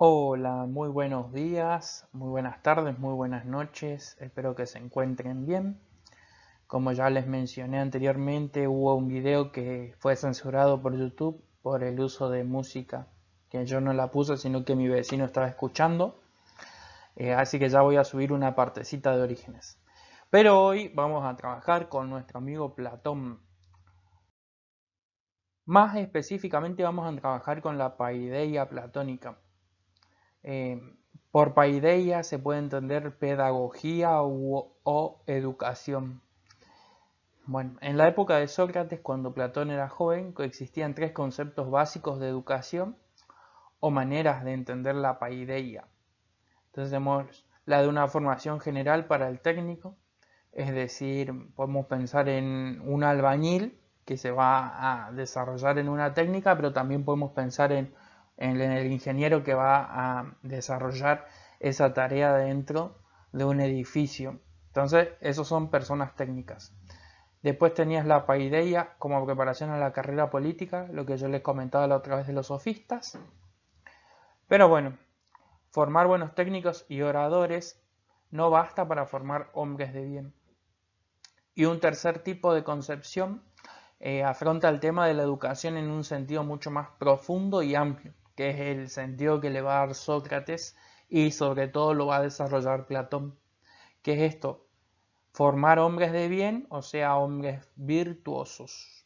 Hola, muy buenos días, muy buenas tardes, muy buenas noches, espero que se encuentren bien. Como ya les mencioné anteriormente, hubo un video que fue censurado por YouTube por el uso de música que yo no la puse, sino que mi vecino estaba escuchando. Así que ya voy a subir una partecita de Orígenes. Pero hoy vamos a trabajar con nuestro amigo Platón. Más específicamente vamos a trabajar con la paideia platónica. Eh, por paideia se puede entender pedagogía o educación. Bueno, en la época de Sócrates, cuando Platón era joven, coexistían tres conceptos básicos de educación o maneras de entender la paideia. Entonces tenemos la de una formación general para el técnico, es decir, podemos pensar en un albañil que se va a desarrollar en una técnica, pero también podemos pensar en el ingeniero que va a desarrollar esa tarea dentro de un edificio. Entonces, esos son personas técnicas. Después tenías la paideia como preparación a la carrera política, lo que yo les comentaba la otra vez de los sofistas. Pero bueno, formar buenos técnicos y oradores no basta para formar hombres de bien. Y un tercer tipo de concepción afronta el tema de la educación en un sentido mucho más profundo y amplio, que es el sentido que le va a dar Sócrates y sobre todo lo va a desarrollar Platón. ¿Qué es esto? Formar hombres de bien, o sea, hombres virtuosos.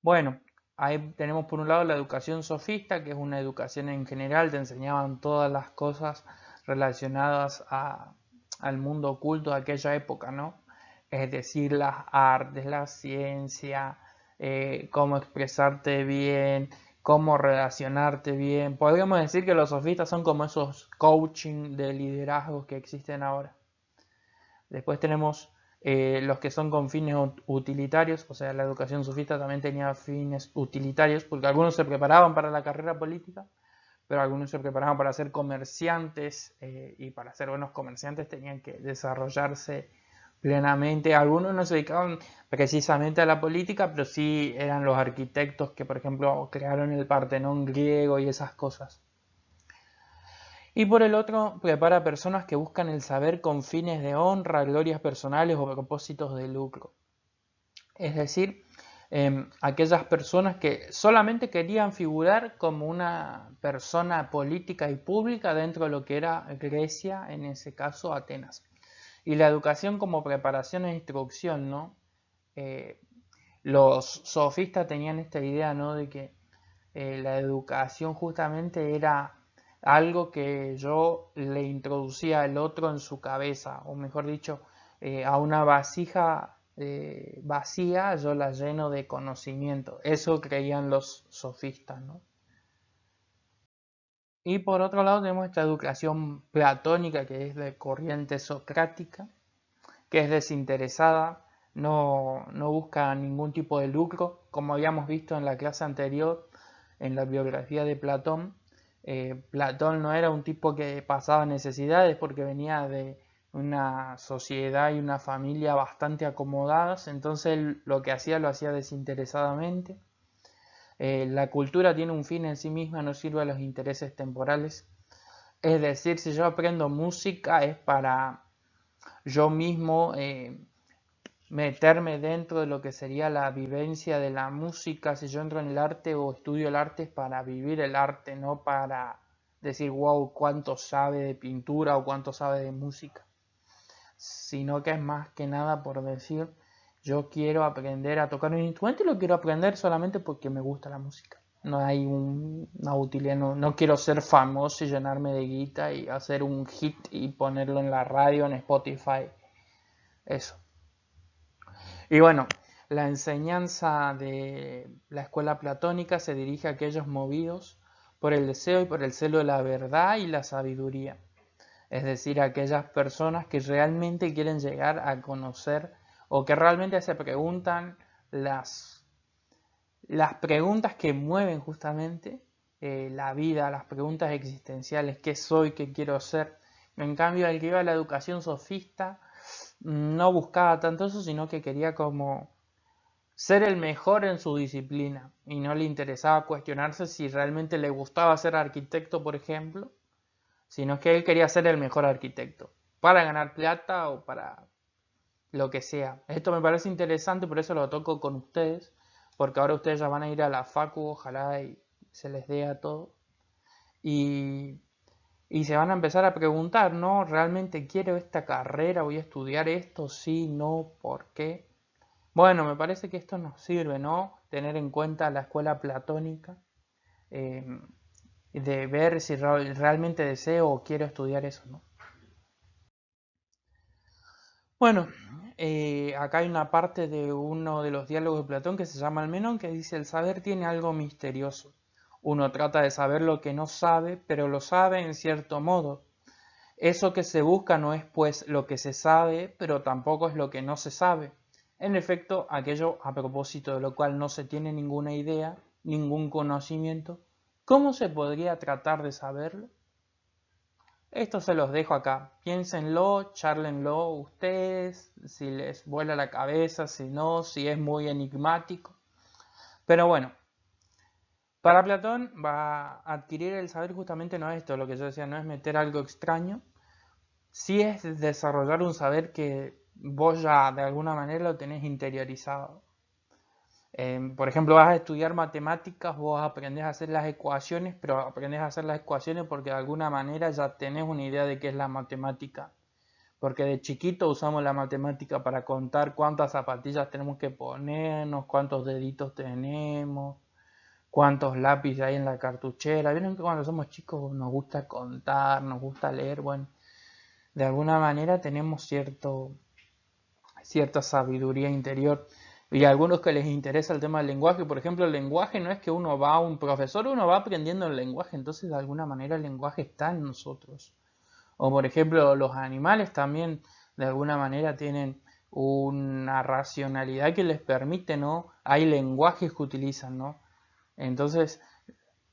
Bueno, ahí tenemos por un lado la educación sofista, que es una educación en general, te enseñaban todas las cosas relacionadas al mundo oculto de aquella época, ¿no? Es decir, las artes, la ciencia, cómo expresarte bien, cómo relacionarte bien. Podríamos decir que los sofistas son como esos coaching de liderazgo que existen ahora. Después tenemos los que son con fines utilitarios, o sea, la educación sufista también tenía fines utilitarios, porque algunos se preparaban para la carrera política, pero algunos se preparaban para ser comerciantes y para ser buenos comerciantes tenían que desarrollarse plenamente. Algunos no se dedicaban precisamente a la política, pero sí eran los arquitectos que, por ejemplo, crearon el Partenón griego y esas cosas. Y por el otro, prepara personas que buscan el saber con fines de honra, glorias personales o propósitos de lucro. Es decir, aquellas personas que solamente querían figurar como una persona política y pública dentro de lo que era Grecia, en ese caso Atenas. Y la educación como preparación e instrucción, ¿no? Eh, los sofistas tenían esta idea, ¿no? De que la educación justamente era algo que yo le introducía al otro en su cabeza, o mejor dicho, a una vasija vacía yo la lleno de conocimiento. Eso creían los sofistas, ¿no? Y por otro lado tenemos esta educación platónica que es de corriente socrática, que es desinteresada, no busca ningún tipo de lucro, como habíamos visto en la clase anterior, en la biografía de Platón. Platón no era un tipo que pasaba necesidades porque venía de una sociedad y una familia bastante acomodadas, entonces él lo que hacía lo hacía desinteresadamente. La cultura tiene un fin en sí misma, no sirve a los intereses temporales. Es decir, si yo aprendo música es para yo mismo meterme dentro de lo que sería la vivencia de la música. Si yo entro en el arte o estudio el arte es para vivir el arte, no para decir, wow, cuánto sabe de pintura o cuánto sabe de música, sino que es más que nada por decir, yo quiero aprender a tocar un instrumento y lo quiero aprender solamente porque me gusta la música. No hay una utilidad, no quiero ser famoso y llenarme de guita y hacer un hit y ponerlo en la radio, en Spotify. Eso. Y bueno, la enseñanza de la escuela platónica se dirige a aquellos movidos por el deseo y por el celo de la verdad y la sabiduría. Es decir, a aquellas personas que realmente quieren llegar a conocer o que realmente se preguntan las preguntas que mueven justamente la vida, las preguntas existenciales, qué soy, qué quiero ser. En cambio, el que iba a la educación sofista no buscaba tanto eso, sino que quería como ser el mejor en su disciplina y no le interesaba cuestionarse si realmente le gustaba ser arquitecto, por ejemplo, sino que él quería ser el mejor arquitecto, para ganar plata o para lo que sea. Esto me parece interesante, por eso lo toco con ustedes, porque ahora ustedes ya van a ir a la facu, ojalá y se les dé a todo. Y se van a empezar a preguntar, ¿no? ¿Realmente quiero esta carrera? ¿Voy a estudiar esto? Sí, no, ¿por qué? Bueno, me parece que esto nos sirve, ¿no? Tener en cuenta la escuela platónica, eh, de ver si realmente deseo o quiero estudiar eso, ¿no? Bueno, acá hay una parte de uno de los diálogos de Platón que se llama El Menón, que dice: el saber tiene algo misterioso. Uno trata de saber lo que no sabe, pero lo sabe en cierto modo. Eso que se busca no es pues lo que se sabe, pero tampoco es lo que no se sabe. En efecto, aquello a propósito de lo cual no se tiene ninguna idea, ningún conocimiento, ¿cómo se podría tratar de saberlo? Esto se los dejo acá. Piénsenlo, charlenlo ustedes, si les vuela la cabeza, si no, si es muy enigmático. Pero bueno, para Platón va a adquirir el saber justamente no es esto, lo que yo decía, no es meter algo extraño, sí es desarrollar un saber que vos ya de alguna manera lo tenés interiorizado. Por ejemplo, vas a estudiar matemáticas, vos aprendés a hacer las ecuaciones, pero aprendés a hacer las ecuaciones porque de alguna manera ya tenés una idea de qué es la matemática. Porque de chiquito usamos la matemática para contar cuántas zapatillas tenemos que ponernos, cuántos deditos tenemos, cuántos lápices hay en la cartuchera. Vieron que cuando somos chicos nos gusta contar, nos gusta leer. Bueno, de alguna manera tenemos cierta sabiduría interior. Y a algunos que les interesa el tema del lenguaje, por ejemplo, el lenguaje no es que uno va a un profesor, uno va aprendiendo el lenguaje, entonces de alguna manera el lenguaje está en nosotros. O por ejemplo, los animales también de alguna manera tienen una racionalidad que les permite, ¿no? Hay lenguajes que utilizan, ¿no? Entonces,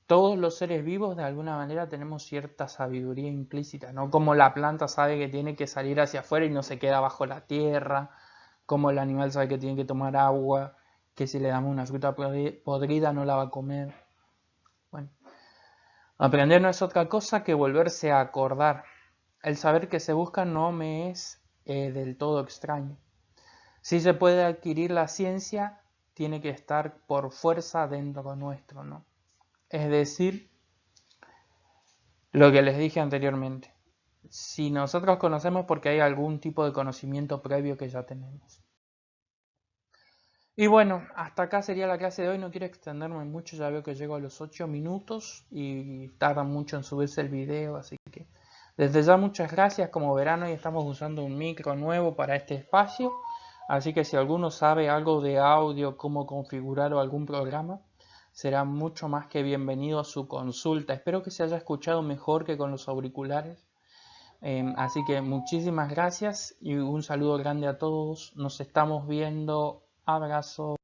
todos los seres vivos de alguna manera tenemos cierta sabiduría implícita, ¿no? Como la planta sabe que tiene que salir hacia afuera y no se queda bajo la tierra, como el animal sabe que tiene que tomar agua, que si le damos una fruta podrida no la va a comer. Bueno, aprender no es otra cosa que volverse a acordar. El saber que se busca no me es del todo extraño. Si se puede adquirir la ciencia, tiene que estar por fuerza dentro nuestro, ¿no? Es decir, lo que les dije anteriormente. Si nosotros conocemos porque hay algún tipo de conocimiento previo que ya tenemos. Y bueno, hasta acá sería la clase de hoy. No quiero extenderme mucho, ya veo que llego a los 8 minutos y tarda mucho en subirse el video, así que desde ya muchas gracias. Como verán, hoy estamos usando un micro nuevo para este espacio, así que si alguno sabe algo de audio, cómo configurar o algún programa, será mucho más que bienvenido a su consulta. Espero que se haya escuchado mejor que con los auriculares. Así que muchísimas gracias y un saludo grande a todos. Nos estamos viendo. Abrazo.